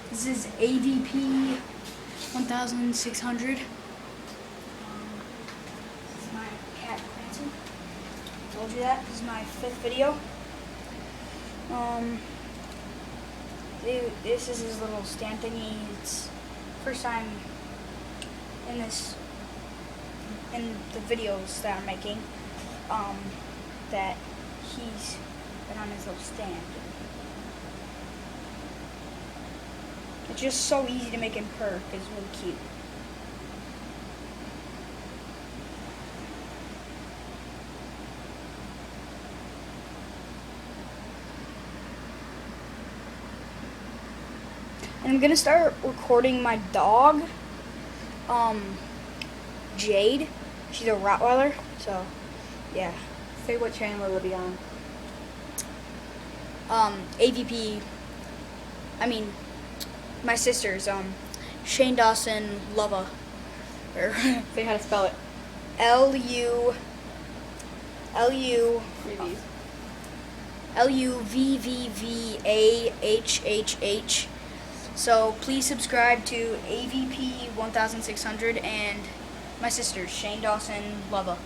This is AVP 1600. This is my cat Clancy. Told you that. This is my 5th video. This is his little stand thingy. It's first time in the videos that I'm making that he's been on his little stand. It's just so easy to make him purr. It's really cute. And I'm gonna start recording my dog, Jade. She's a Rottweiler, so yeah. Say what channel it'll be on. AVP. My sister's Shane Dawson Lova. Say how to spell it. LUVVVAHHH. So please subscribe to AVP 1600 and my sister Shane Dawson Lova.